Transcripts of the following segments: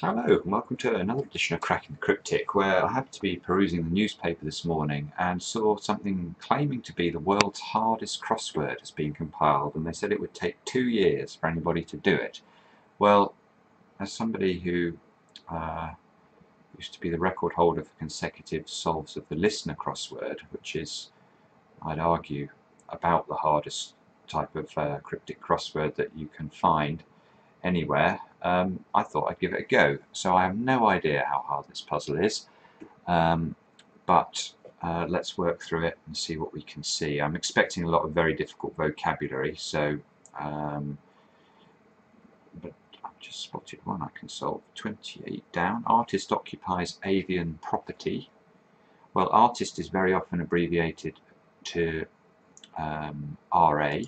Hello and welcome to another edition of Cracking the Cryptic, where I happened to be perusing the newspaper this morning and saw something claiming to be the world's hardest crossword has been compiled, and they said it would take 2 years for anybody to do it. Well, as somebody who used to be the record holder for consecutive solves of the listener crossword, which is, I'd argue, about the hardest type of cryptic crossword that you can find anywhere, I thought I'd give it a go. So I have no idea how hard this puzzle is, but let's work through it and see what we can see. I'm expecting a lot of very difficult vocabulary, so but I've just spotted one I can solve. 28 down. Artist occupies avian property. Well, artist is very often abbreviated to RA.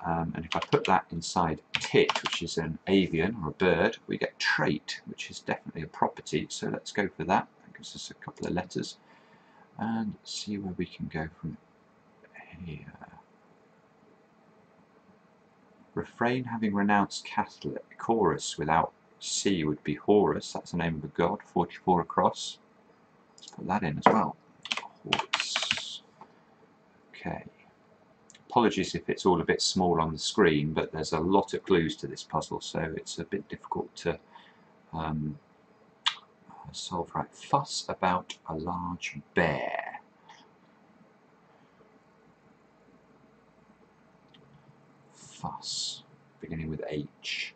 And if I put that inside tit, which is an avian or a bird, we get trait, which is definitely a property. So let's go for that. That gives us a couple of letters and see where we can go from here. Refrain having renounced Catholic. Chorus without C would be Horus. That's the name of a god. 44 across. Let's put that in as well. Horus. Okay. Apologies if it's all a bit small on the screen, but there's a lot of clues to this puzzle, so it's a bit difficult to solve right. Fuss about a large bear. Fuss, beginning with H.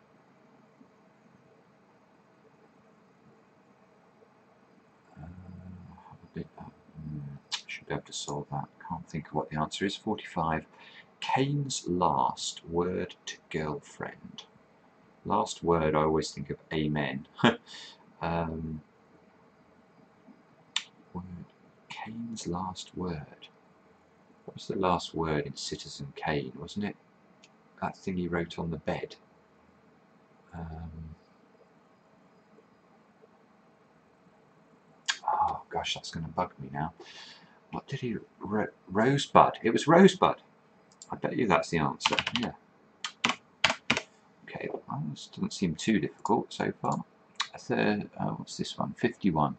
Should be able to solve that. Can't think of what the answer is. 45. Kane's last word to girlfriend. Last word, I always think of amen. Kane's last word. What was the last word in Citizen Kane? Wasn't it that thing he wrote on the bed? Oh gosh, that's going to bug me now. What did he... Rosebud. It was Rosebud. I bet you that's the answer. Yeah. Okay, well, this doesn't seem too difficult so far. What's this one? 51.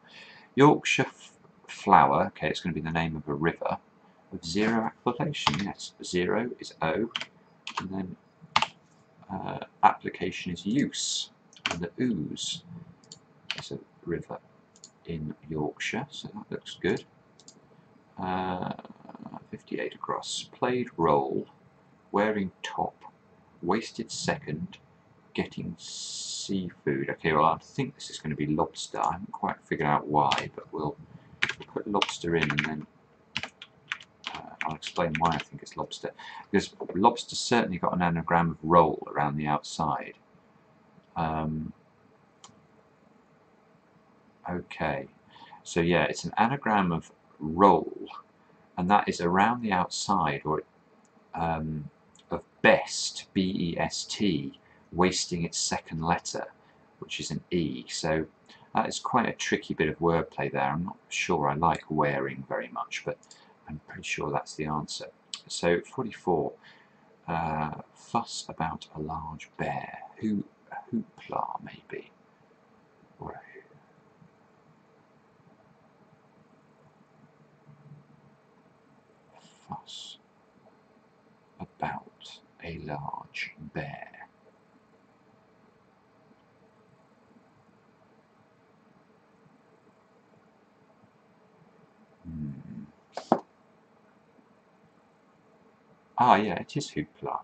Yorkshire flower. Okay, it's going to be the name of a river. With zero application. Yes, zero is O. And then application is use. And the ooze is a river in Yorkshire, so that looks good. 58 across. Played role, wearing top, wasted second, getting seafood. Okay, well, I think this is going to be lobster. I haven't quite figured out why, but we'll put lobster in and then I'll explain why I think it's lobster. Because lobster's certainly got an anagram of roll around the outside. Okay, so yeah, it's an anagram of roll, and that is around the outside, or of best, B-E-S-T, wasting its second letter, which is an E. So that is quite a tricky bit of wordplay there. I'm not sure I like wearing very much, but I'm pretty sure that's the answer. So 44, fuss about a large bear. Hoopla, maybe. Or a fuss about a large bear. Ah, yeah, it is hoopla.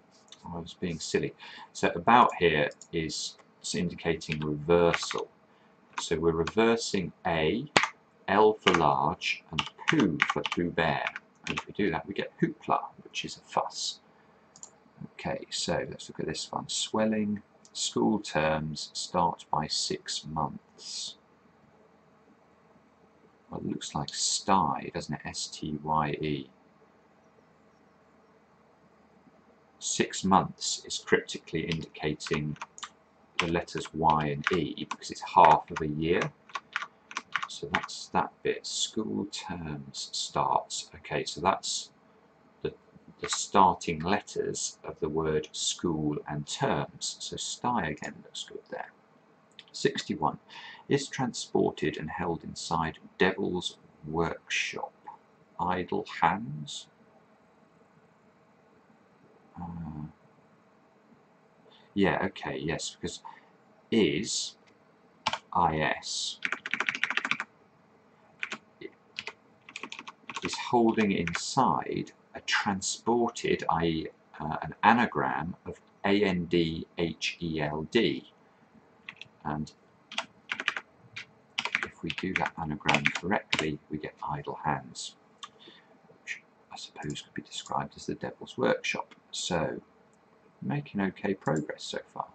I was being silly. So about here is indicating reversal. So we're reversing A, L for large, and poo for Pooh Bear. And if we do that, we get hoopla, which is a fuss. Okay, so let's look at this one. Swelling, school terms start by 6 months. Well, it looks like stye, doesn't it? S-T-Y-E. 6 months is cryptically indicating the letters Y and E because it's half of a year. So that's that bit. School terms starts. Okay, so that's the starting letters of the word school and terms. So stye again looks good there. 61. Is transported and held inside devil's workshop. Idle hands. Yeah, okay, yes, because is is holding inside a transported, i.e. An anagram of ANDHELD. And if we do that anagram correctly, we get idle hands, which I suppose could be described as the devil's workshop. So, making okay progress so far.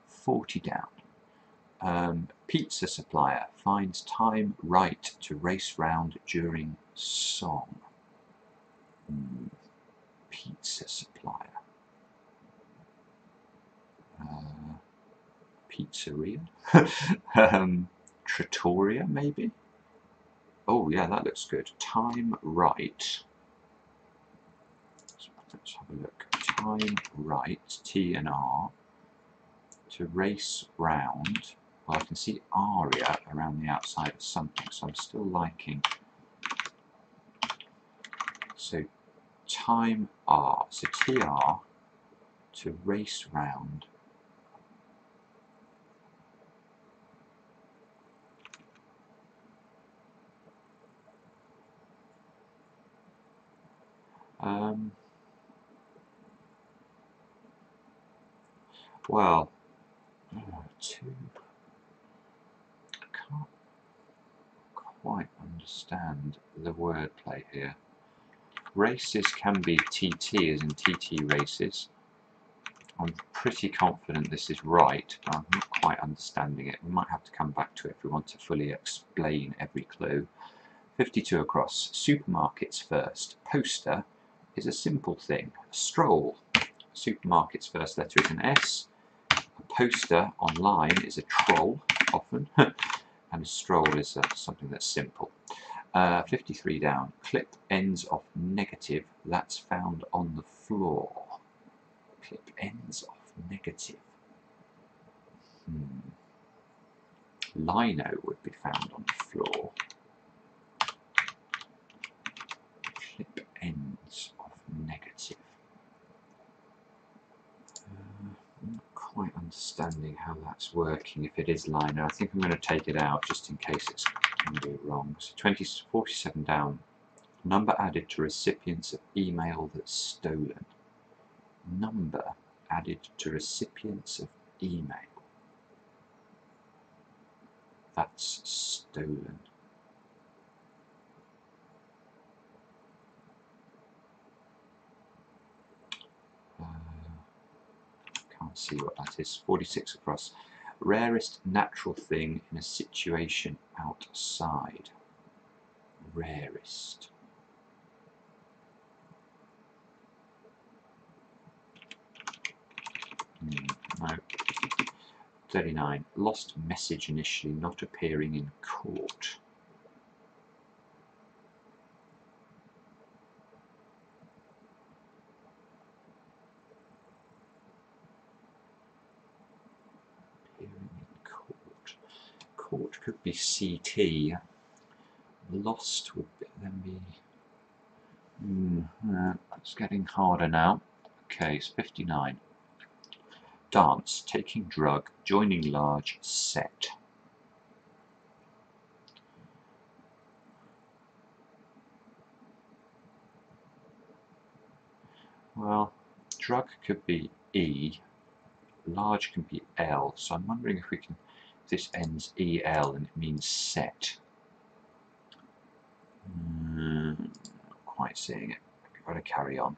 40 down. Pizza supplier finds time right to race round during song. Pizza supplier. Pizzeria. Trattoria, maybe? Oh, yeah, that looks good. Time right. Let's have a look. Time right, T and R, to race round. Well, I can see aria around the outside of something, so I'm still liking. So time R, so TR, to race round. Well, two. I can't quite understand the wordplay here. Races can be TT, as in TT races. I'm pretty confident this is right, but I'm not quite understanding it. We might have to come back to it if we want to fully explain every clue. 52 across. Supermarkets first. Poster is a simple thing. A stroll. Supermarket's first letter is an S. A poster online is a troll, often. And a stroll is something that's simple. 53 down. Clip ends off negative. That's found on the floor. Clip ends off negative. Lino would be found on the floor. Clip ends off negative. I'm not quite understanding how that's working if it is lino. I think I'm going to take it out just in case it's going to be wrong. So 47 down. Number added to recipients of email that's stolen. Number added to recipients of email that's stolen. Can't see what that is. 46 across. Rarest natural thing in a situation outside. Rarest. No. 39. Lost message initially not appearing in court. Appearing in court. Court could be CT. Lost would then be... it's getting harder now. Okay, it's 59. Dance, taking drug, joining large, set. Well, drug could be E, large can be L, so I'm wondering if we can, if this ends EL and it means set. Not quite seeing it. I've got to carry on.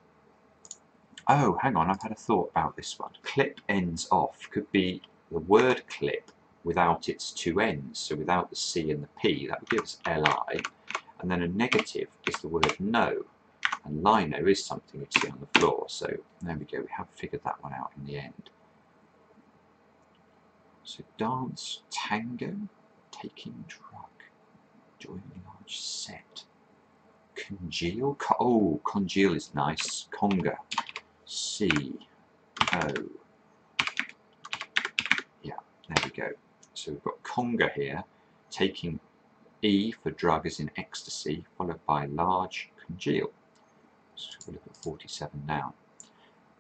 Oh, hang on, I've had a thought about this one. Clip ends off could be the word clip without its two ends, so without the C and the P. That would give us LI. And then a negative is the word no. And lino is something you'd see on the floor, so there we go, we have figured that one out in the end. So dance, tango, taking drug, joining large, set. Congeal, oh, congeal is nice. Conga, C, O. Yeah, there we go. So we've got conga here, taking E for drug as in ecstasy, followed by large congeal. Let's have a look at 47 now.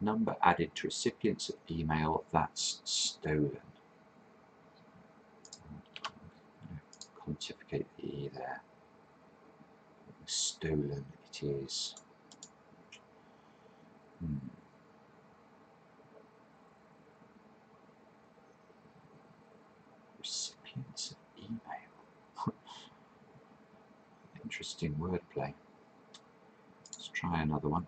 Number added to recipients of email that's stolen. Quantificate the E there. Stolen it is. Recipients of email. Interesting wordplay. Let's try another one.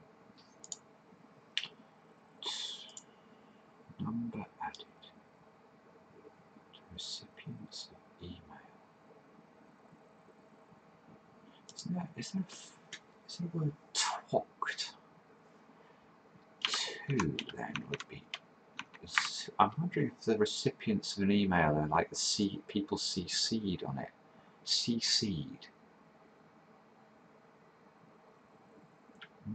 Number added to recipients of email. Is there a word talked? Two then would be. I'm wondering if the recipients of an email are like the people CC'd on it. CC'd.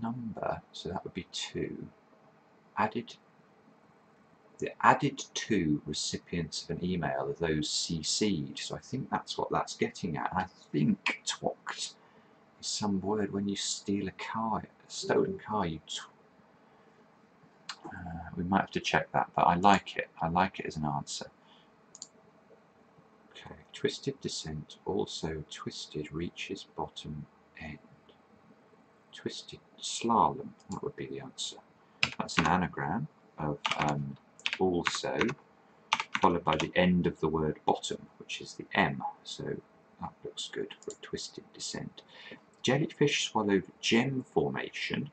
Number, so that would be 2. Added. The added to recipients of an email are those CC'd. So I think that's what that's getting at. And I think twocked is some word when you steal a car, a stolen car. We might have to check that, but I like it. I like it as an answer. Okay, twisted descent, also twisted reaches bottom end. Twisted slalom, that would be the answer. That's an anagram of also, followed by the end of the word bottom, which is the M. So that looks good for a twisted descent. Jellyfish swallowed gem formation.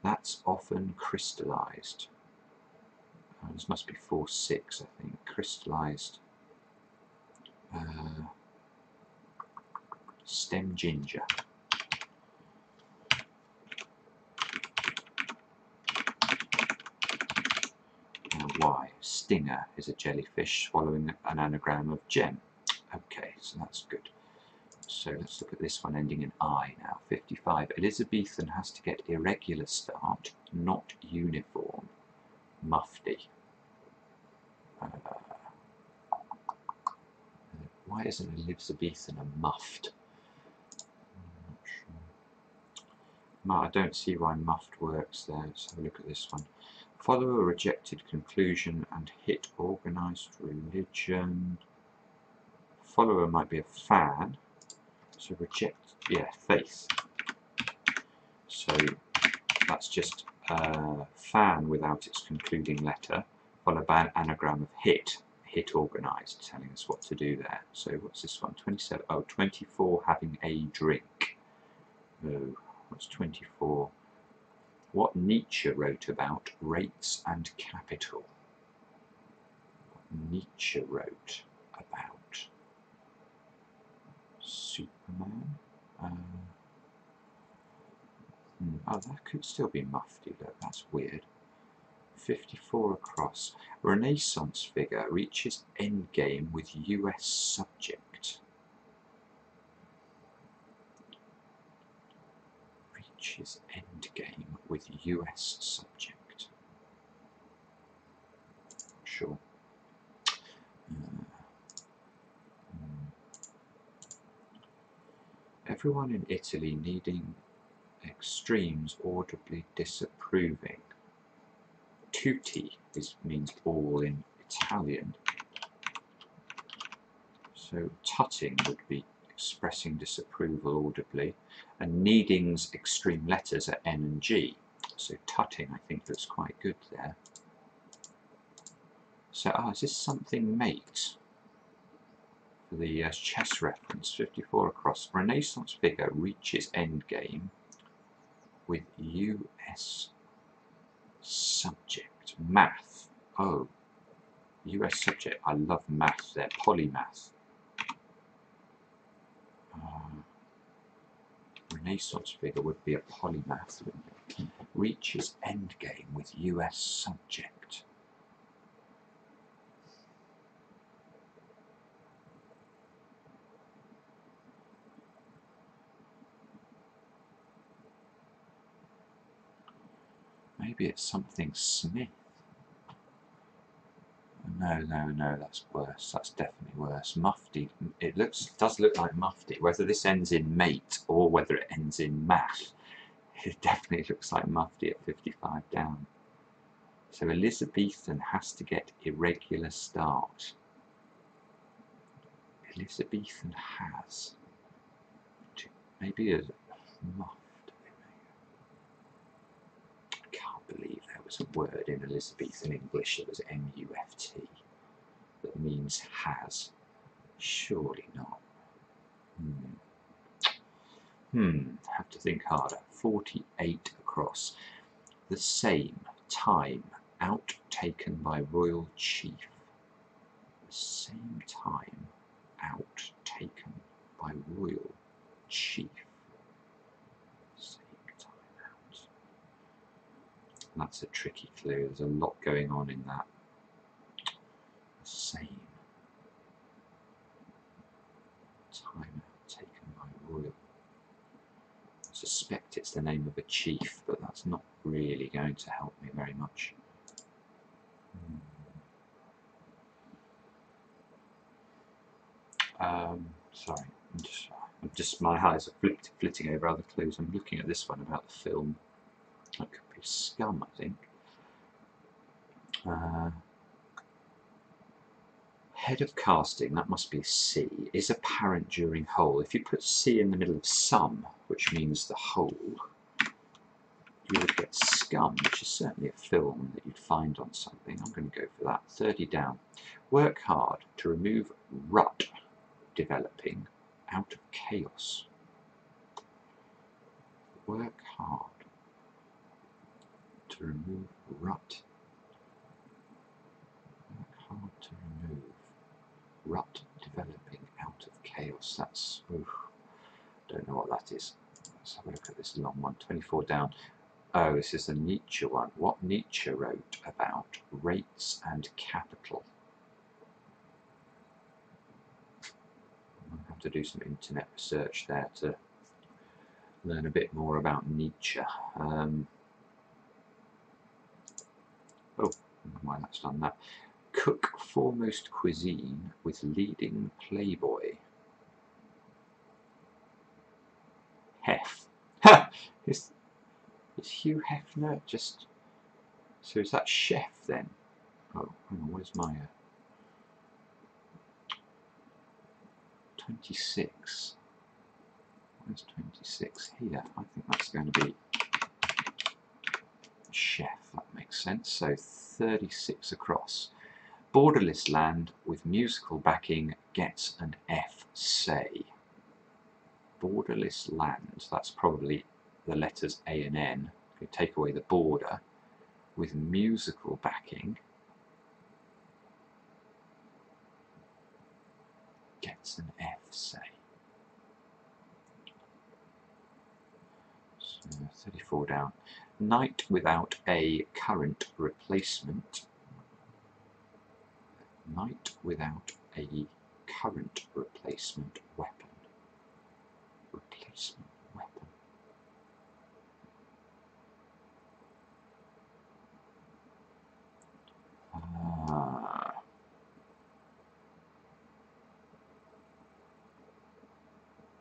That's often crystallized. This must be 4-6, I think. Crystallized stem ginger. Now, why? Stinger is a jellyfish swallowing an anagram of gem. Okay, so that's good. So let's look at this one ending in I now. 55. Elizabethan has to get irregular start, not uniform. Mufti. Why isn't Elizabethan a muffed? I'm not sure. I don't see why muffed works there. Let's have a look at this one. Follow a rejected conclusion and hit organised religion. Follower might be a fan. So reject, yeah, faith. So that's just fan without its concluding letter, followed by an anagram of hit organised, telling us what to do there. So what's this one? 27. Oh, 24 having a drink. Oh, what's 24? What Nietzsche wrote about rates and capital. What Nietzsche wrote about Superman. Oh, that could still be mufti, though. That's weird. 54 across. Renaissance figure reaches endgame with US subject. Reaches endgame with US subject. Sure. Everyone in Italy needing extremes audibly disapproving. Tutti means all in Italian. So tutting would be expressing disapproval audibly, and needing's extreme letters are N and G. So tutting, I think, looks quite good there. So, is this something mate? For the chess reference, 54 across. Renaissance figure reaches endgame with US subject. Math. Oh, US subject. I love math there. Polymath. Renaissance figure would be a polymath. Reaches endgame with US subject. Maybe it's something Smith. no, that's worse. That's definitely worse. Mufti. It does look like mufti. Whether this ends in mate or whether it ends in math, it definitely looks like mufti at 55 down. So Elizabethan has to get irregular start. Elizabethan has. Maybe a muffed. I can't believe there was a word in Elizabethan English that was M-U-F-T that means has. Surely not. Have to think harder. 48 across. The same time out taken by royal chief. The same time out taken by royal chief. Same time out. That's a tricky clue. There's a lot going on in that. The same time out taken by royal. I suspect it's the name of a chief, but that's not really going to help me very much. Sorry, I'm just my eyes are flitting over other clues. I'm looking at this one about the film. That could be Scum, I think. Head of casting, that must be C, is apparent during whole. If you put C in the middle of some, which means the whole, you would get Scum, which is certainly a film that you'd find on something. I'm going to go for that. 30 down. Work hard to remove rut developing out of chaos. Work hard to remove rut. Work hard to remove rut developing out of chaos. That's, don't know what that is. Let's have a look at this long one. 24 down. Oh, this is the Nietzsche one. What Nietzsche wrote about rates and capital. I'll have to do some internet research there to learn a bit more about Nietzsche. Oh, I don't know why that's done that. Cook foremost cuisine with leading playboy. Hef. Ha! Is Hugh Hefner just... So is that chef then? Oh, hang on, where's my... 26. Where's 26? Here. I think that's going to be chef. That makes sense. So 36 across. Borderless land with musical backing gets an F, say. Borderless land. That's probably the letters A and N. You take away the border. With musical backing gets an F, say. So 34 down. Knight without a current replacement. Knight without a current replacement weapon. Replacement weapon.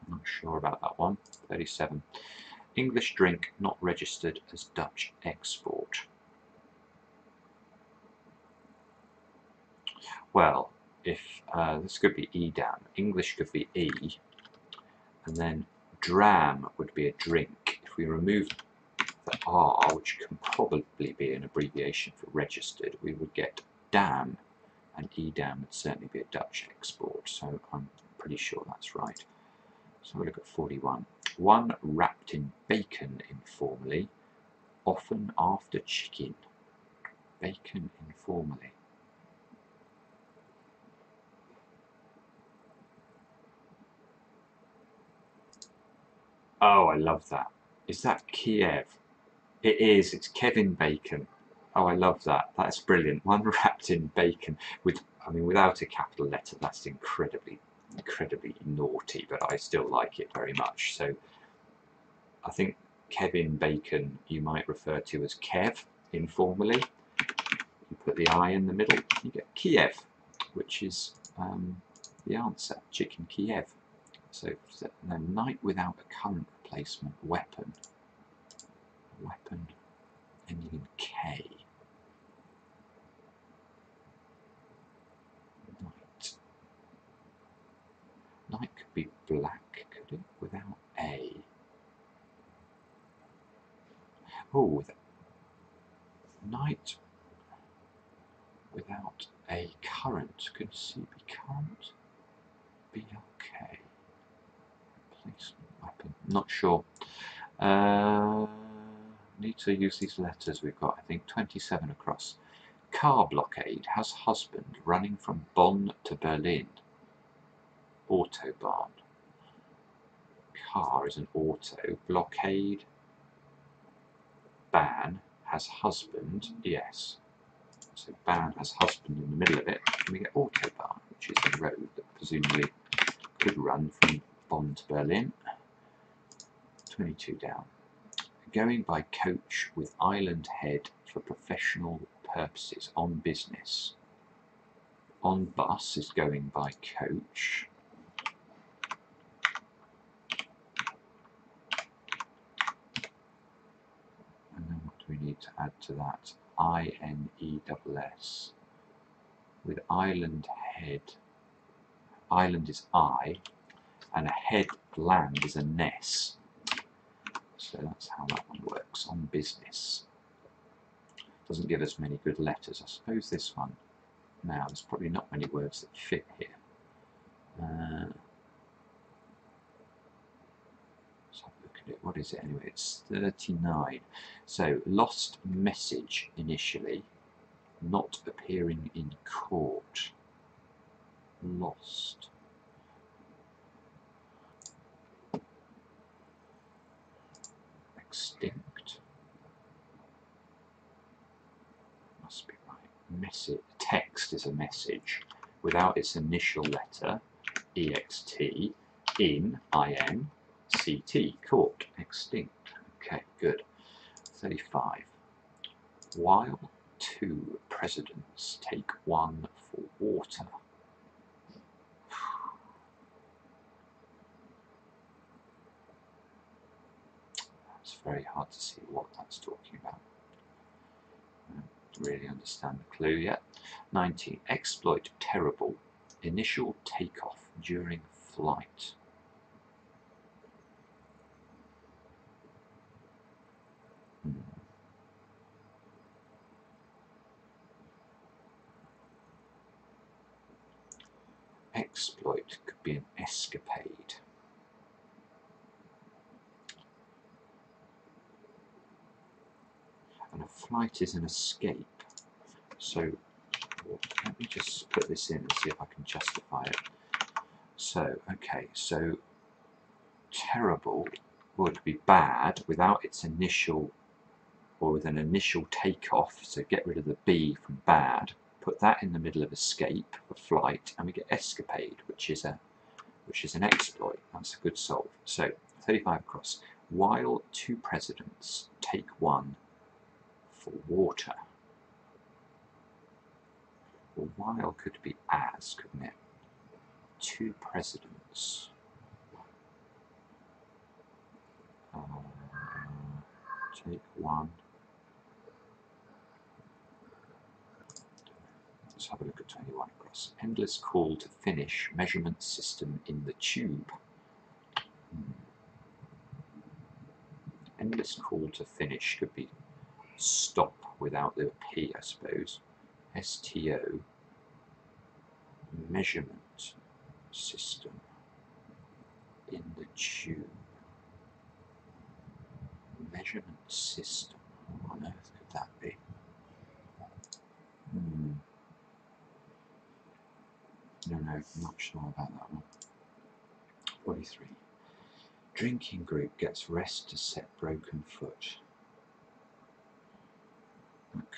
Not sure about that one. 37. English drink not registered as Dutch export. Well, if this could be E down, English could be E, and then dram would be a drink. If we remove the R, which can probably be an abbreviation for registered, we would get dam, and E-dam would certainly be a Dutch export, so I'm pretty sure that's right. So we'll look at 41. One wrapped in bacon informally, often after chicken. Bacon informally. Oh, I love that. Is that Kiev? It is. It's Kevin Bacon. Oh, I love that. That's brilliant. One wrapped in bacon with, I mean, without a capital letter. That's incredibly naughty, but I still like it very much. So I think Kevin Bacon you might refer to as Kev informally. You put the I in the middle, you get Kiev, which is the answer, chicken Kiev. So no, knight without a current replacement weapon. Weapon ending in K. Knight. Knight could be black, could it? Without A. Oh, knight without a current. Could C be current? BLK. Replacement weapon. Not sure. Need to use these letters we've got, I think 27 across. Car blockade has husband running from Bonn to Berlin. Autobahn. Car is an auto. Blockade. Ban has husband. Yes. So ban has husband in the middle of it. And we get Autobahn, which is the road that presumably could run from Bonn to Berlin. 22 down. Going by coach with island head for professional purposes on business. On bus is going by coach. And then what do we need to add to that? INESS. With island head. Island is I, and a head land is a ness. So that's how that one works, on business. Doesn't give us many good letters. I suppose this one, now there's probably not many words that fit here. Let's have a look at it. What is it anyway? It's 39. So lost message initially, not appearing in court. Lost. Extinct. Must be right. Message. Text is a message without its initial letter, EXT, in, IN, CT, court, extinct. Okay, good. 35. While two presidents take one for water. It's very hard to see what that's talking about. I don't really understand the clue yet. 19. Exploit terrible. Initial takeoff during flight. Exploit could be an escapade. And a flight is an escape. So let me just put this in and see if I can justify it. So, okay, so terrible would be bad without its initial, or with an initial takeoff, so get rid of the B from bad, put that in the middle of escape, or flight, and we get escapade, which is an exploit. That's a good solve. So 35 across. While two presidents take one for water. Well, while could be as, couldn't it? Two presidents. Take one. Let's have a look at 21 across. Endless call to finish measurement system in the tube. Endless call to finish could be stop without the P, I suppose. STO, measurement system in the tube. Measurement system. What on earth could that be? No, not sure about that one. 43. Drinking group gets rest to set broken foot. Look.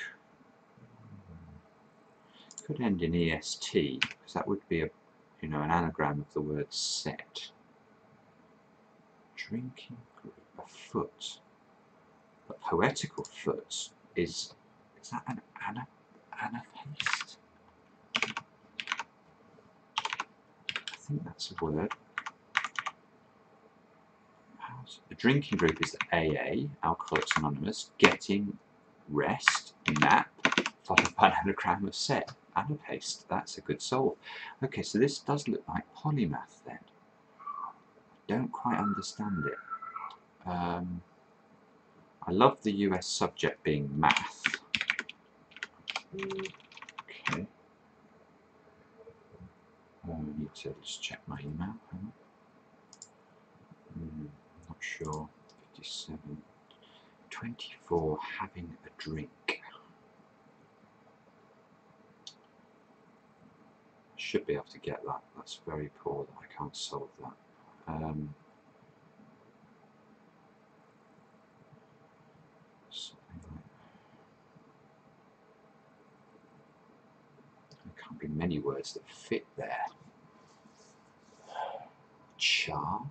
Could end in EST, because that would be an anagram of the word set. Drinking group, a foot. A poetical foot is that an Anapaste. I think that's a word. The drinking group is AA, Alcoholics Anonymous, getting rest, nap, followed by an anagram of set. Anapaste, that's a good solve. Okay, so this does look like polymath then. I don't quite understand it. I love the US subject being math. Okay. I need to just check my email. Not sure. 57. 24. Having a drink. Should be able to get that. That's very poor that I can't solve that. Something like there can't be many words that fit there. Char.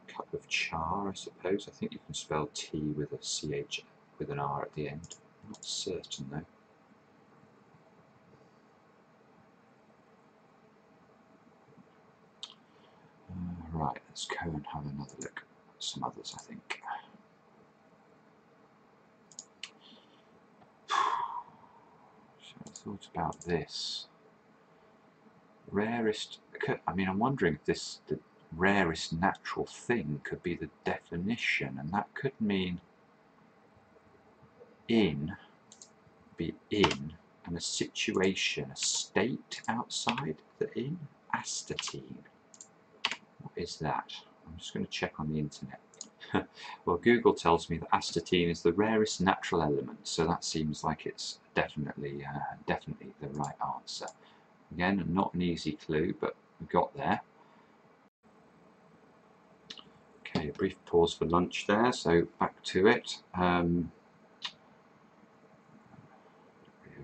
Cup of char, I suppose. I think you can spell tea with a ch with an r at the end. I'm not certain though. Right, let's go and have another look at some others, I think. So I thought about this. Rarest, I mean, I'm wondering if this, the rarest natural thing could be the definition, and that could mean in, be in, and a situation, a state outside the in, astatine. What is that? I'm just going to check on the internet. Well, Google tells me that astatine is the rarest natural element, so that seems like it's definitely the right answer. Again, not an easy clue, but we got there. Okay, a brief pause for lunch there, so back to it.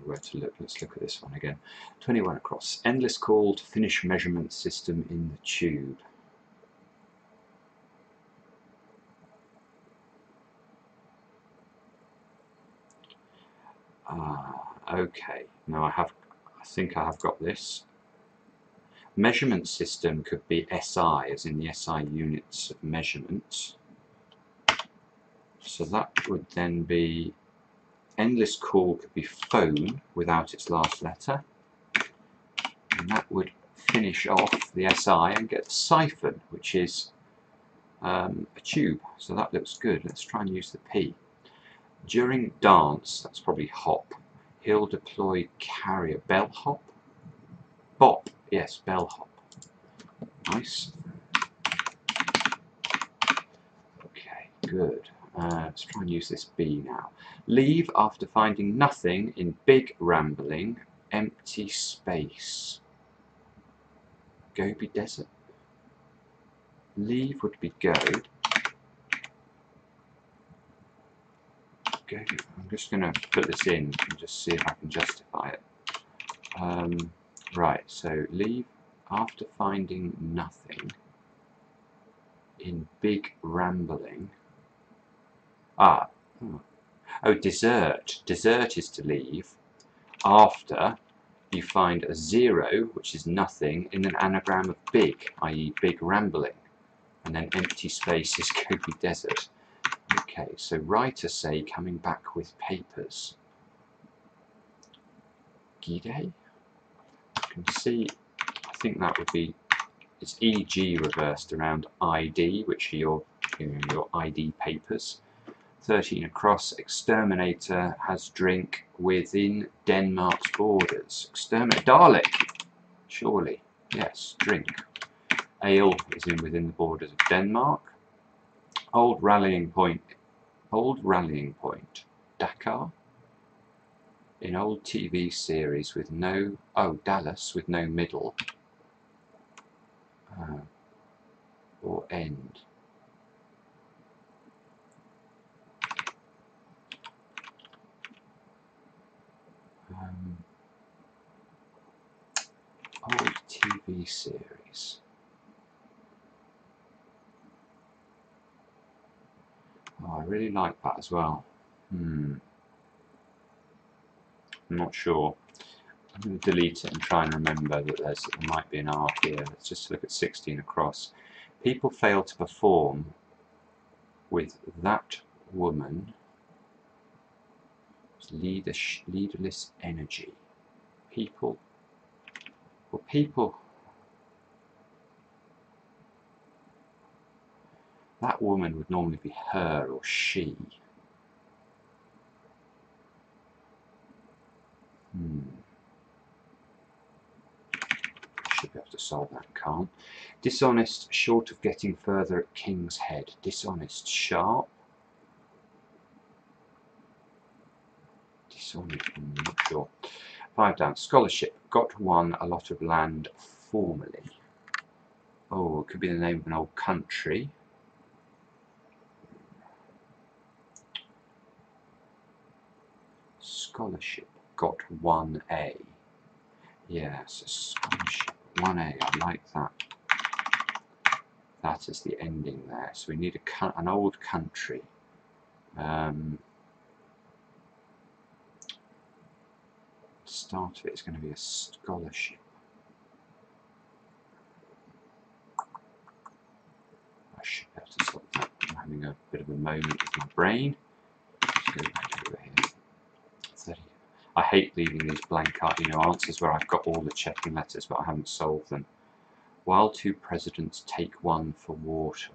Where to look? Let's look at this one again. 21 across. Endless call to finish measurement system in the tube. Okay, now I think I have got this. Measurement system could be SI, as in the SI units of measurement. So that would then be, endless call could be phone without its last letter. And that would finish off the SI and get the siphon, which is a tube. So that looks good. Let's try and use the P. During dance, that's probably hop. He'll deploy carrier. Bellhop? Bop. Yes, bellhop. Nice. Okay, good. Let's try and use this B now. Leave after finding nothing in big rambling, empty space. Gobi Desert. Leave would be go. I'm just going to put this in and just see if I can justify it. Right, so leave after finding nothing in big rambling. Oh, desert. Desert is to leave after you find a 0, which is nothing, in an anagram of big, i.e. big rambling. And then empty space is Gobi Desert. Okay, so writer say coming back with papers. Guide? You can see, I think that would be, it's EG reversed around ID, which are your ID papers. 13 across, exterminator has drink within Denmark's borders. Exterminate, Dalek, surely, yes, drink. Ale is within the borders of Denmark. Old rallying point, Dakar. In old TV series with no, Dallas with no middle. Or end. Old TV series. Oh, I really like that as well. I'm not sure. I'm going to delete it and try and remember that there might be an R here. Let's just look at 16 across. People fail to perform with that woman. Leaderless energy. People. Well, people. That woman would normally be her or she. Should be able to solve that, can't. Dishonest, short of getting further at King's Head. Dishonest, sharp. Dishonest, I'm not sure. 5 down. Scholarship, got one, a lot of land formerly. Oh, it could be the name of an old country. Scholarship, got 1A. Yes, a scholarship, 1A, I like that. That is the ending there. So we need an old country. Start of it is going to be a scholarship. I should be able to solve that. I'm having a bit of a moment with my brain. Let's go back over here. 30. I hate leaving these blank answers where I've got all the checking letters but I haven't solved them. While 2 presidents take one for water.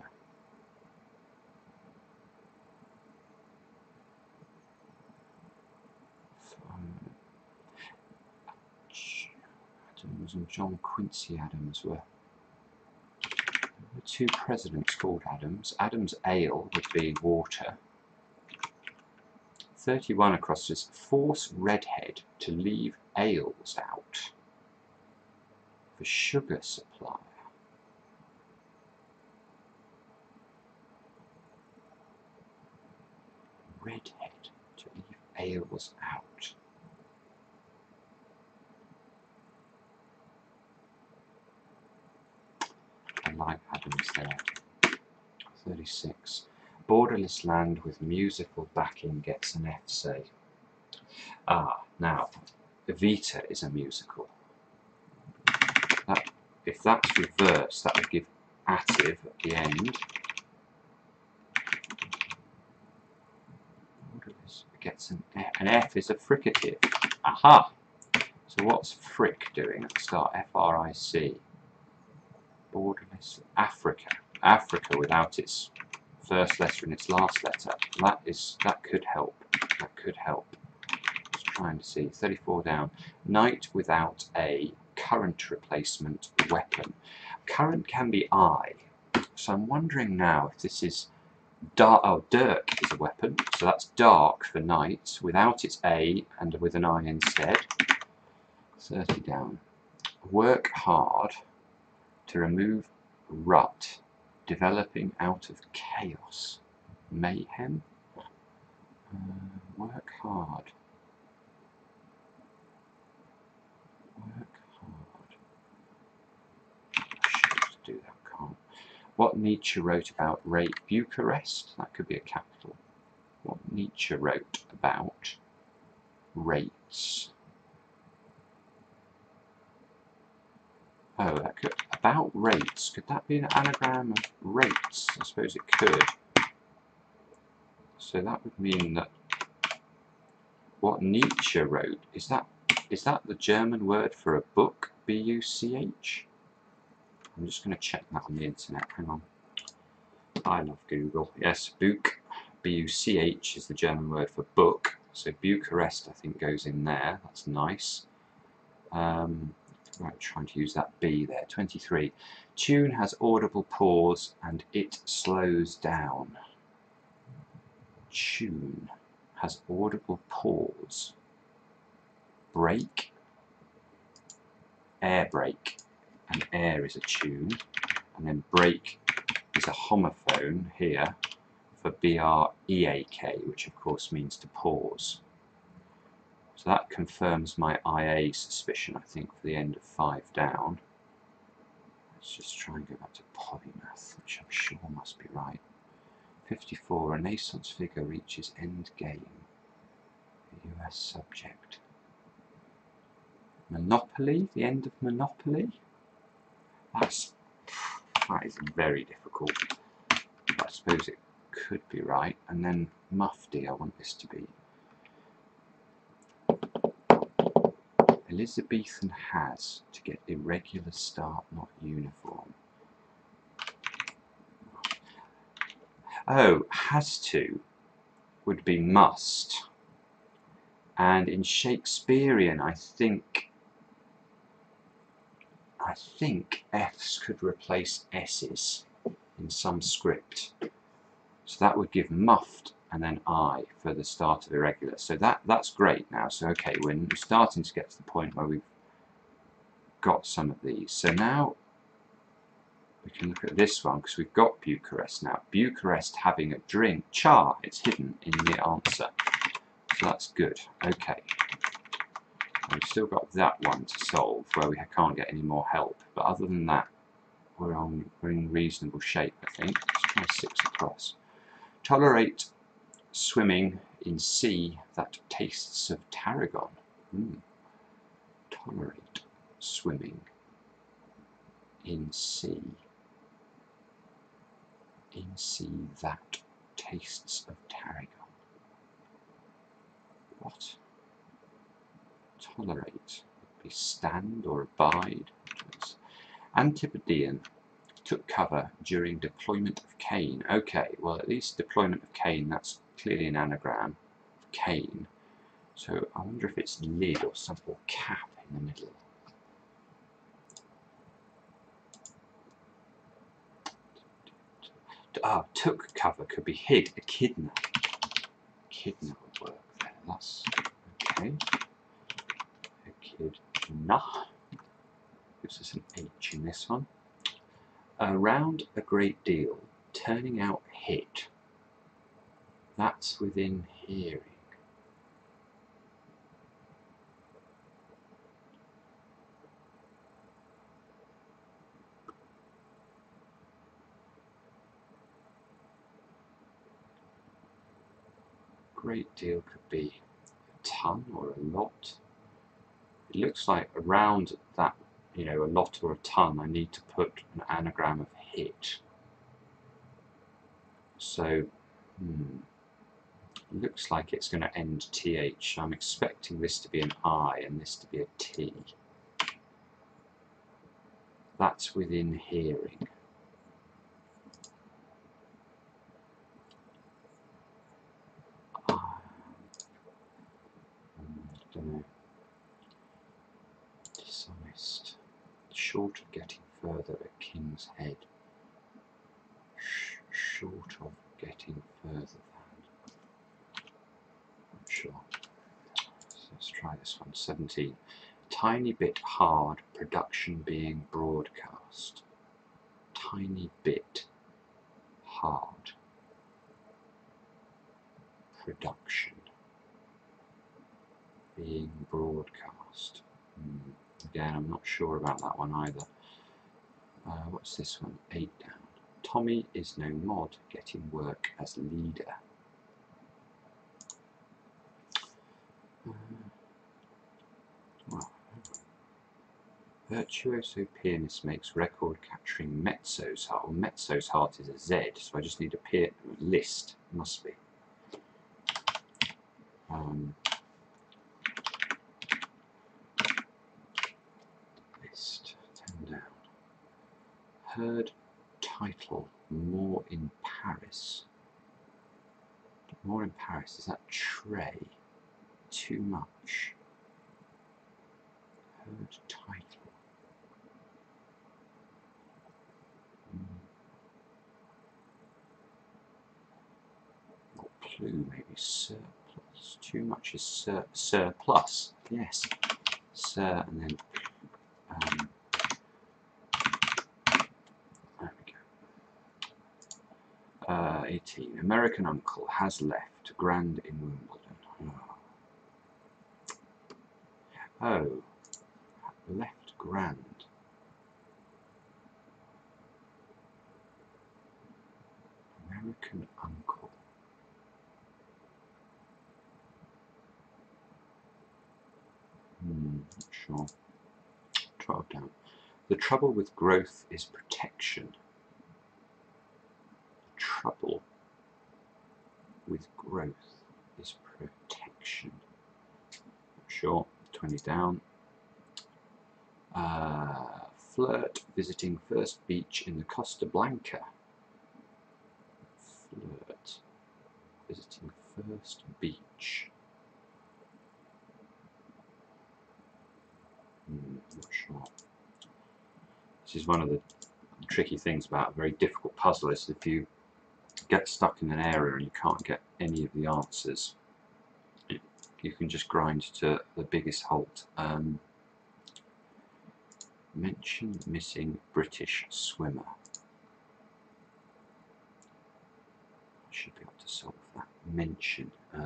Adams and John Quincy Adams were 2 presidents called Adams. Adams ale would be water. 31 across is force redhead to leave ales out for sugar supply. Redhead to leave ales out. I like Adams there. 36. Borderless land with musical backing gets an F, say. Now, Evita is a musical. If that's reversed, that would give attive at the end. Borderless gets an F. An F is a fricative. Aha! So what's frick doing at the start? F-R-I-C. Borderless Africa. Africa without its first letter and its last letter. That could help. That could help. Just trying to see. 34 down. Knight without a current replacement weapon. Current can be I. So I'm wondering now if this is dark. Oh, dirk is a weapon. So that's dark for knight without its A and with an I instead. 30 down. Work hard to remove rut developing out of chaos. Mayhem. Work hard. Work hard. I should do that, can't. What Nietzsche wrote about rape. Bucharest? That could be a capital. What Nietzsche wrote about rates. Oh, that could, about rates. Could that be an anagram of rates? I suppose it could. So that would mean that what Nietzsche wrote, is that the German word for a book? B-U-C-H? I'm just going to check that on the internet. Hang on. I love Google. Yes, Buch, B-U-C-H is the German word for book. So Bucharest, I think, goes in there. That's nice. Right, trying to use that B there. 23. Tune has audible pause and it slows down. Tune has audible pause. Break. Air brake. And air is a tune. And then break is a homophone here for B-R-E-A-K, which of course means to pause. So that confirms my IA suspicion, I think, for the end of 5 down. Let's just try and go back to polymath, which I'm sure must be right. 54, Renaissance figure reaches end game. US subject. Monopoly, the end of Monopoly? That is very difficult. But I suppose it could be right. And then Mufti, I want this to be. Elizabethan has to get irregular start, not uniform. Oh, has to would be must. And in Shakespearean, I think F's could replace S's in some script. So that would give muffed and then I for the start of irregular. So that's great now. So okay, we're starting to get to the point where we've got some of these. So now we can look at this one because we've got Bucharest now. Bucharest having a drink. Char, it's hidden in the answer. So that's good. Okay. We've still got that one to solve where we can't get any more help. But other than that, we're in reasonable shape, I think. Let's try 6 across. Tolerate swimming in sea that tastes of tarragon. Tolerate swimming in sea that tastes of tarragon. What? Tolerate would be stand or abide. Antipodean took cover during deployment of Cain. Okay, well at least deployment of Cain, that's clearly an anagram of Cain. So I wonder if it's lid or some or cap in the middle. Took cover could be hid, echidna. Echidna would work there. That's okay. Echidna gives us an H in this one. Around a great deal, turning out hit. That's within hearing. Great deal could be a ton or a lot. It looks like around that, you know, a lot or a ton, I need to put an anagram of hit. So, looks like it's going to end TH. I'm expecting this to be an I and this to be a T. That's within hearing. I don't know. Dishonest. Short of getting further at King's Head. Short of getting further than. I'm sure. So let's try this one. 17. Tiny bit hard, production being broadcast. Tiny bit hard. Production being broadcast. Again, I'm not sure about that one either. What's this one? 8 down. Tommy is no mod, getting work as leader. Well, virtuoso pianist makes record capturing Mezzo's heart. Well, Mezzo's heart is a Z, so I just need a list. Must be. List 10 down. Heard title more in Paris. More in Paris, is that tray? Too much. Heard title. Or clue, maybe surplus. Too much is surplus. Yes. Sir, and then there we go. 18. American uncle has left. Grand in Wimbledon. Oh. Left grand. American uncle. sure. 12 down. The trouble with growth is protection. The trouble with growth is protection. Sure. 20 down. Flirt visiting first beach in the Costa Blanca. Flirt visiting first beach. Not sure. This is one of the tricky things about a very difficult puzzle, is if you get stuck in an area and you can't get any of the answers, you can just grind to the biggest halt. Mention missing British swimmer. I should be able to solve that. Mention. I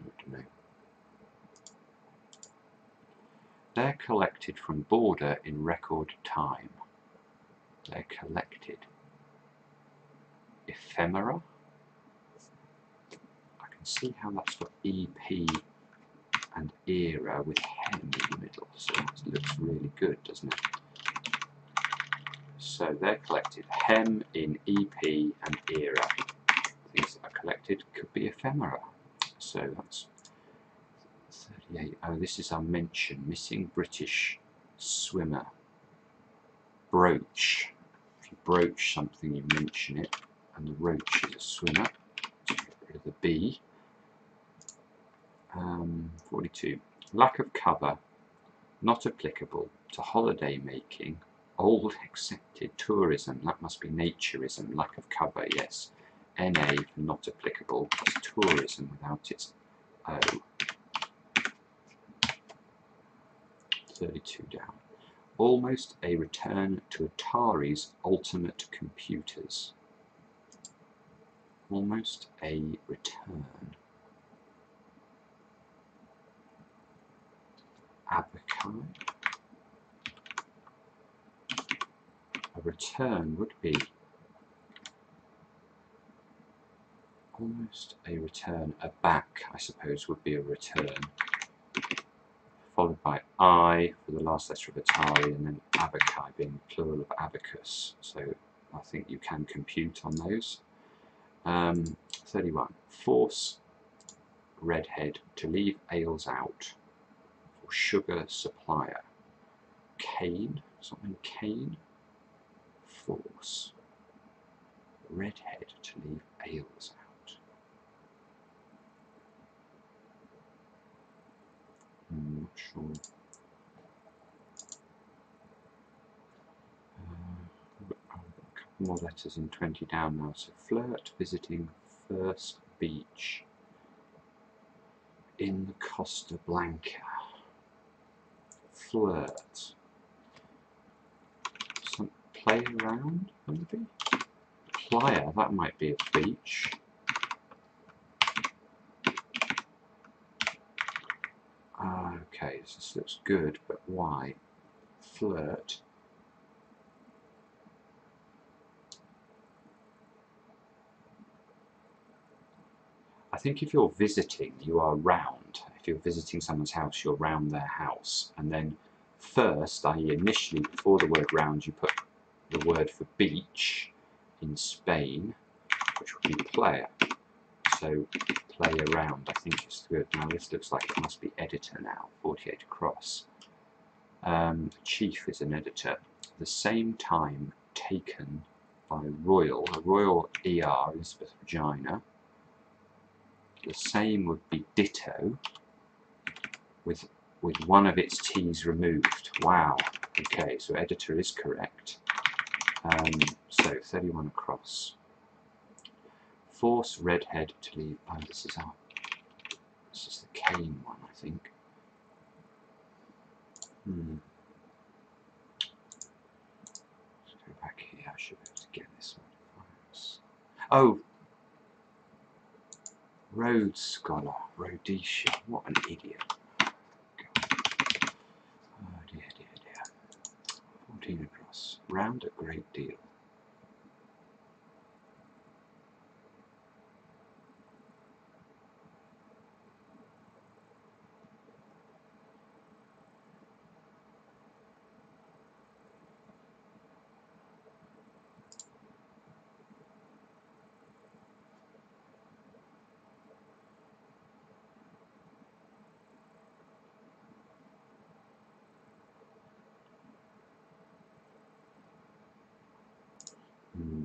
don't know. They're collected from border in record time. They're collected. Ephemera. I can see how that's got EP and era with hem in the middle, so that looks really good, doesn't it? So they're collected. Hem in EP and era. Things that are collected could be ephemera. So that's 38. Oh, this is our mention. Missing British swimmer. Brooch. If you broach something, you mention it. And the roach is a swimmer. Let's get rid of the B. 42. Lack of cover. Not applicable to holiday making. Old accepted tourism. That must be naturism. Lack of cover, yes. NA for not applicable. It's tourism without its O. 32 down. Almost a return to Atari's Ultimate Computers. Almost a return. Abakai. A return would be almost a return. A back, I suppose, would be a return. Followed by I for the last letter of Atari, and then Abakai being plural of abacus. So I think you can compute on those. 31. Force redhead to leave ales out for sugar supplier. Cane, something cane. Force redhead to leave ales out. I'm not sure. I've got a couple more letters in 20 down now. So flirt visiting first beach in the Costa Blanca. Flirt. Some play around, maybe? Playa, that might be a beach. Okay, this looks good, but why? Flirt. I think if you're visiting, you are round. If you're visiting someone's house, you're round their house. And then first, i.e. initially, before the word round, you put the word for beach in Spain, which would be playa. So play around, I think is good. Now this looks like it must be editor now, 48 across. Chief is an editor. The same time taken by Royal, a Royal ER, Elizabeth Regina. The same would be ditto with one of its T's removed. Wow. Okay, so editor is correct. So 31 across. Force redhead to leave. Oh, this is the cane one, I think. Let's go back here. I should be able to get this one. Oh, Rhodes Scholar, Rhodesia. What an idiot. God. Oh dear, dear, dear. 14 across. Round a great deal.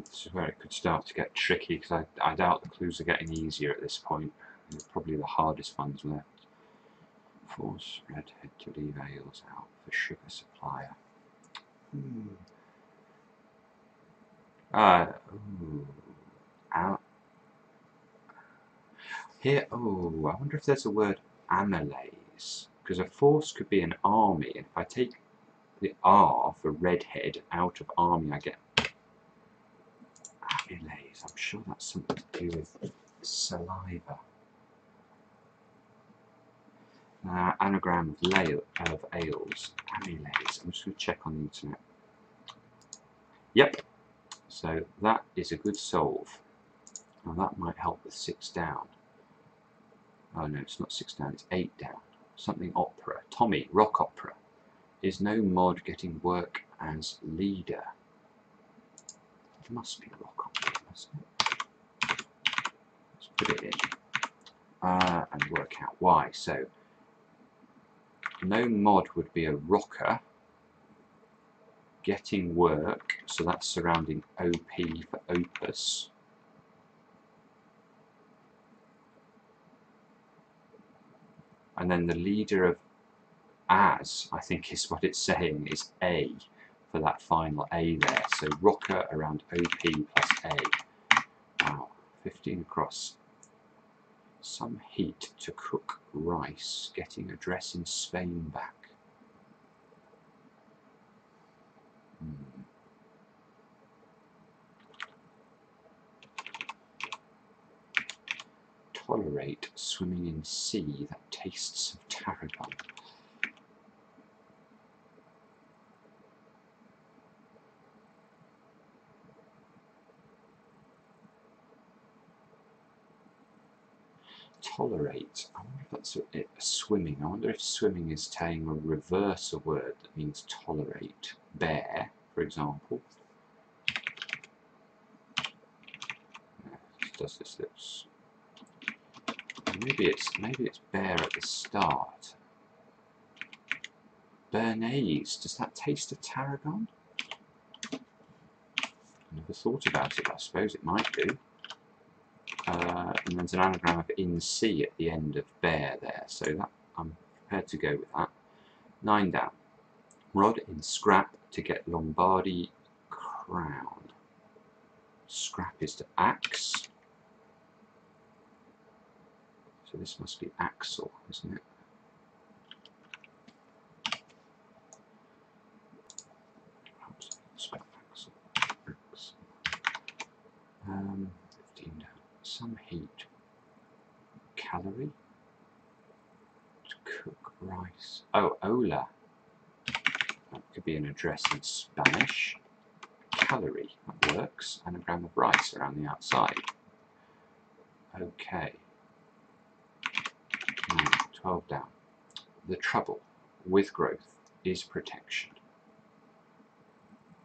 This is where it could start to get tricky, because I doubt the clues are getting easier at this point. They're probably the hardest ones left. Force redhead to leave ales out for sugar supplier. Out. Here, I wonder if there's a word amylase, because a force could be an army, and if I take the R for redhead out of army, I get amylase. I'm sure that's something to do with saliva. Anagram of ales, amylase. I'm just going to check on the internet. Yep, so that is a good solve. Now that might help with 6 down. Oh no, it's not 6 down, it's 8 down. Something opera. Tommy, rock opera. Is no mod getting work as leader? It must be rock opera, mustn't it? Let's put it in and work out why. So, no mod would be a rocker. Getting work, so that's surrounding OP for opus. And then the leader of as, I think is what it's saying, is A for that final A there. So rocker around OP plus A. Wow, 15 across. Some heat to cook rice, getting address in Spain back. Tolerate swimming in sea that tastes of tarragon. Tolerate. I wonder if that's it, swimming. I wonder if swimming is saying a reverse a word that means tolerate. Bear, for example. Does this looks? Maybe it's bear at the start. Bernaise. Does that taste of tarragon? I never thought about it. I suppose it might do. And there's an anagram of in sea at the end of bear there, so that I'm prepared to go with that. 9 down. Rod in scrap to get Lombardy crown. Scrap is to axe. So this must be axle, isn't it? Scrap axle. 15 down. Some heat. Calorie. To cook rice. Oh, hola. That could be an address in Spanish. Calorie. That works. Anagram of rice around the outside. Okay. 12 down. The trouble with growth is protection.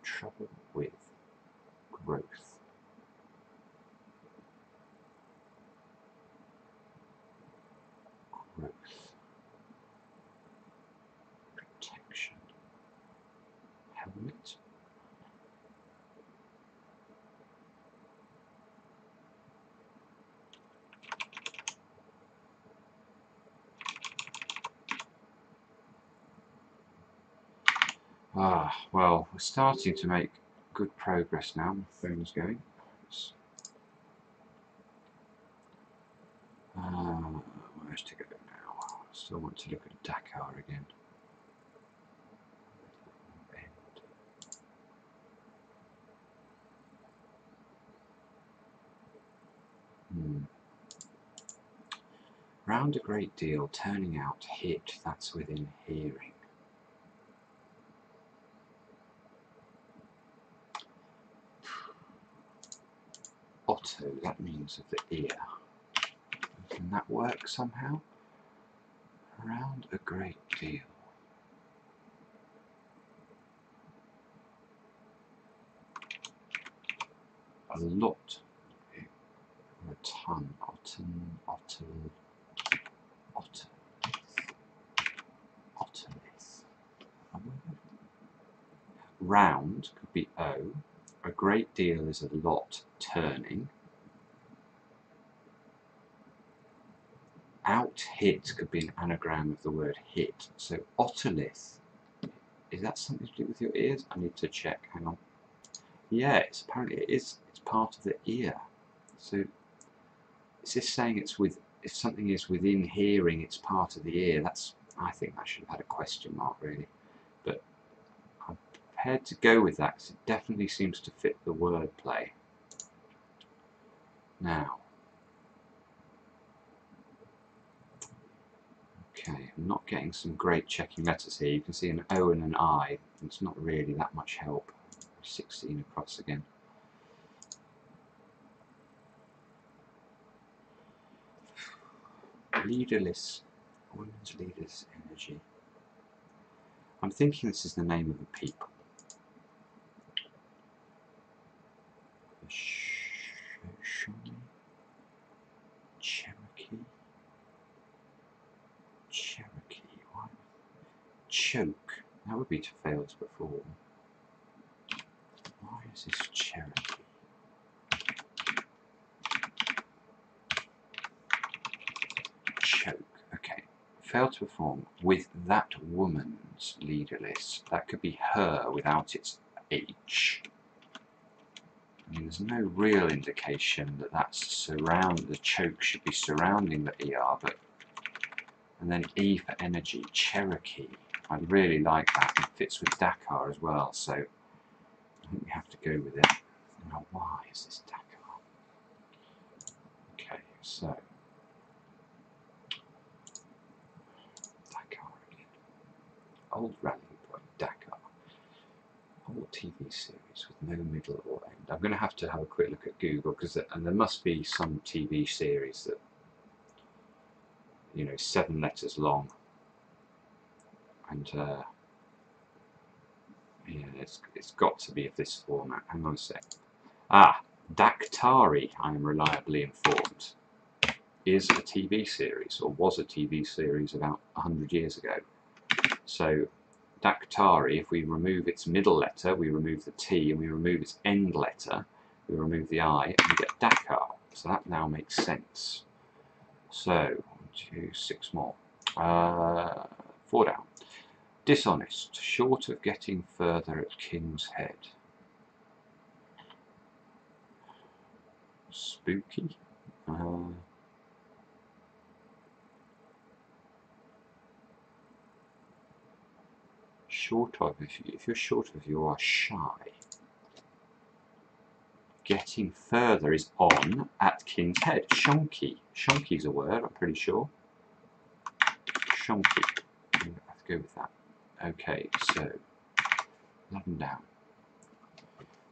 Trouble with growth. Growth. Protection. Helmet. Well, we're starting to make good progress now. My phone's going. Where's to go now? I still want to look at Dakar again. Round a great deal, turning out hit, that's within hearing. Otto, that means of the ear. Can that work somehow? Around a great deal. A lot. Or a ton. Otolith. Round could be O. A great great deal is a lot turning. Out hit could be an anagram of the word hit. So otolith, is that something to do with your ears? I need to check, hang on. Yeah, apparently it is, it's part of the ear. So is this saying it's with, if something is within hearing, it's part of the ear? That's, I think that should have had a question mark really. But I'm prepared to go with that because it definitely seems to fit the wordplay. Now, okay, I'm not getting some great checking letters here. You can see an O and an I. It's not really that much help. 16 across again. Leaderless. Women's leaders energy. I'm thinking this is the name of a people. Cherokee. Cherokee. What? Choke. That would be to fail to perform. Why is this Cherokee? Choke. Okay. Fail to perform with that woman's leader list. That could be her without its H. I mean, there's no real indication that that's the choke should be surrounding the ER, but and then E for energy, Cherokee. I really like that. It fits with Dakar as well, so I think we have to go with it. Now, why is this Dakar? Okay, so Dakar again. Old rallying point, Dakar. Old TV series with no middle or end. I'm going to have a quick look at Google because there must be some TV series that, you know, 7 letters long, and yeah, it's got to be of this format. Hang on a sec. Ah, Daktari, I am reliably informed, is a TV series, or was a TV series about 100 years ago. So Daktari, if we remove its middle letter, we remove the T, and we remove its end letter, we remove the I, and we get Dakar. So that now makes sense. So, 1, 2, 6 more. 4 down. Dishonest, short of getting further at King's Head. Spooky. Short of, if you're short of, you are shy. Getting further is on at King's Head. Shonky. Shonky's a word, I'm pretty sure. Shonky. I have to go with that. Okay, so 11 down.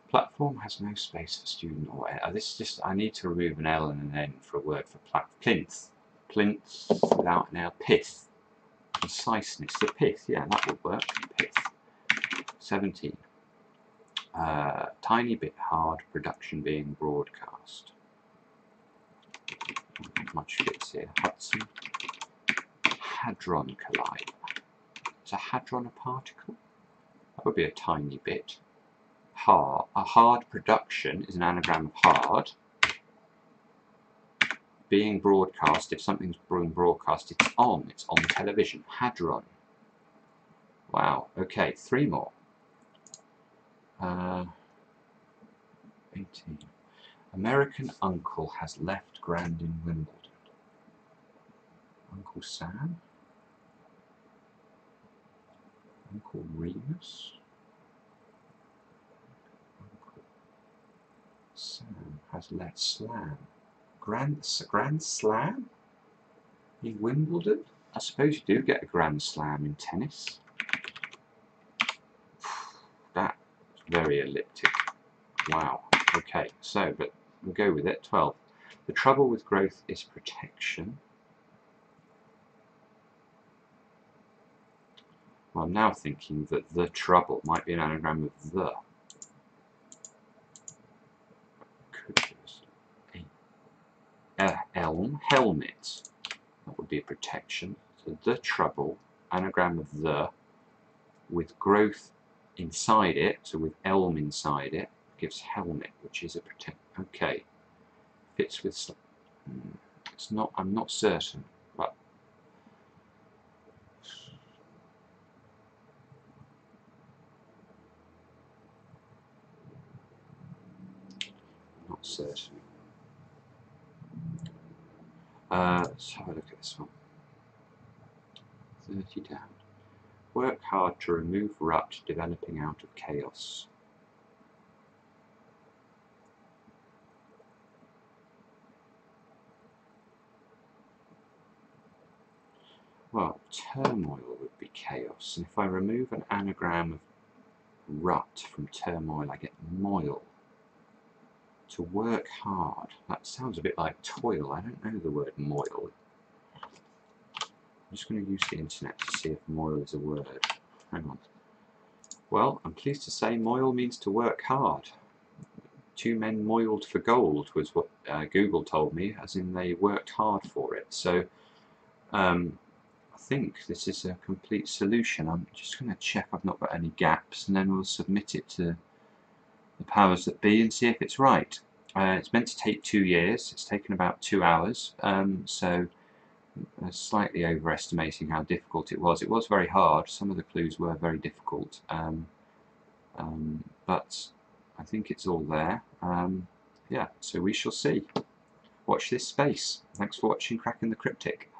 Platform has no space for student or this is just, I need to remove an L and an N for a word for plinth. Plinth without an L. Pith. Conciseness. The pith, yeah, that would work. Pith. 17. Tiny bit hard, production being broadcast. Not much fits here. Hudson. Hadron collider. Is a hadron a particle? That would be a tiny bit. A hard production is an anagram of hard. Being broadcast, if something's being broadcast, it's on television. Hadron. Wow, okay, 3 more. 18. American uncle has left Grand in Wimbledon. Uncle Sam? Uncle Remus? Uncle Sam has left Slam. Grand Slam? In Wimbledon? I suppose you do get a Grand Slam in tennis. That's very elliptic. Wow. Okay, so, but we'll go with it. 12. The trouble with growth is protection. Well, I'm now thinking that the trouble might be an anagram of the. Elm, helmet. That would be a protection. So the trouble, anagram of the, with growth inside it, so with elm inside it, gives helmet, which is a protect. Okay, fits with. It's not. I'm not certain, but not certain. Let's have a look at this one. 30 down. Work hard to remove rut developing out of chaos. Well, turmoil would be chaos, and if I remove an anagram of rut from turmoil, I get moil. To work hard. That sounds a bit like toil. I don't know the word moil. I'm just going to use the internet to see if moil is a word. Hang on. Well, I'm pleased to say moil means to work hard. 2 men moiled for gold was what Google told me, as in they worked hard for it. So I think this is a complete solution. I'm just going to check I've not got any gaps, and then we'll submit it to the powers that be and see if it's right. It's meant to take 2 years. It's taken about 2 hours, so slightly overestimating how difficult it was. It was very hard. Some of the clues were very difficult, but I think it's all there. Yeah, so we shall see. Watch this space. Thanks for watching Cracking the Cryptic.